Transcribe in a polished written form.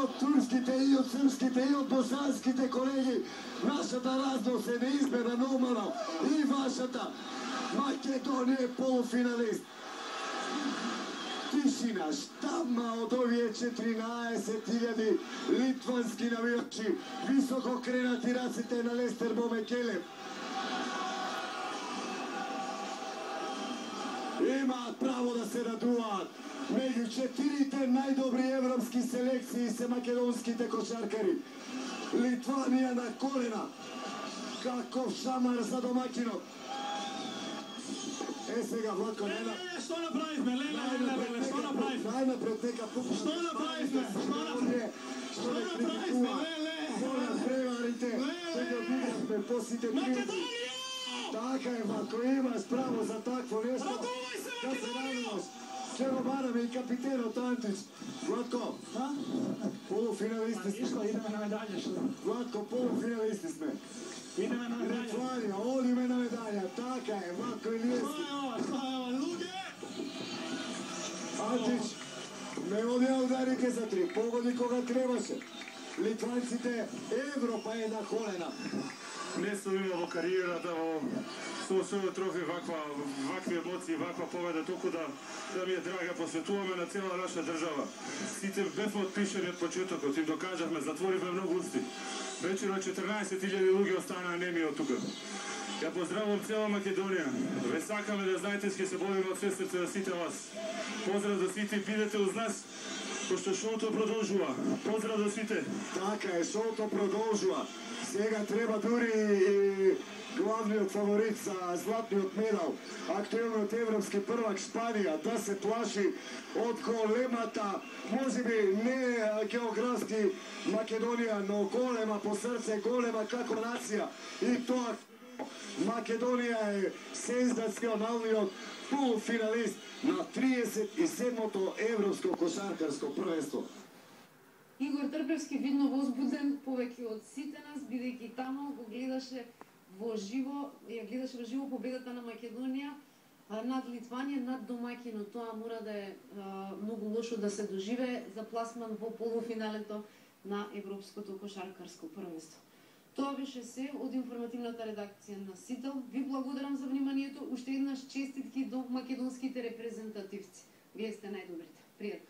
од турските и од српските и од босанските колеги. Нашата разнос е неизбежна, нормална. И вашата. Македонија е полуфиналист. Тишина, штамма од овие 14.000 литвански навијачи. Високо кренати раците на Лестер Бомекелев. Имаат право да се радуваат. Меѓу 4 најдобри европски селекции се македонските кошаркари. Литванија на колена. Каков шамар за домакинот. Сега, Владко, што направивме? Леле, што направивме? Најнапред нека пукна. Што направивме? Што направивме? Мора преварите, сега видяхме по сите пријати. Така е, Владко, имаш право за такво нешто. Радувај се, Да се Македонија! радуваш. Ќе го бараме и капитенот Антич. Владко, полуфиналисти сме. Идеме на медаља, што? Владко, полуфиналисти сме. Идеме на медаља. Литванија, одиме на медаља. Така е, Владко Илиевски. Што е ова, луѓе? Антич, не одија ударите за 3, погоди кога требаше. Литванците, Европа е на колена. Не сум имал во кариерата со својот трофеј вакви емоции, ваква победа, толку да ми е драга, посветуваме на цела наша држава. Сите бевме отпишани од почетокот, им докажавме, затворивме многу усти. Вечерно 14.000 луѓе останаа неми од тука. Ја поздравувам цела Македонија. Ве сакаме да знаете, ќе се бориме од све срце за сите вас. Поздрав за сите, бидете уз нас, пошто шоуто продолжува. Поздрав за сите. Така е, шоуто продолжува. Сега треба дури и главниот фаворит за златниот медал, актуелниот европски првак Шпанија, да се плаши од големата, можеби не географски Македонија, но голема по срце, голема како нација. И тоа Македонија е сензационалниот полуфиналист на 37-то европско кошаркарско првенство. Игор Трпевски видно возбуден повеќе од сите нас, бидејќи таму го гледаше во живо, ја гледаше во живо победата на Македонија над Литванија, над домаќинот. Тоа мора да е многу лошо да се доживее за пласман во полуфиналето на европското кошаркарско првенство. Тоа беше се од информативната редакција на Сител. Ви благодарам за вниманието. Уште еднаш честитки до македонските репрезентативци. Вие сте најдобрите. Пријатно.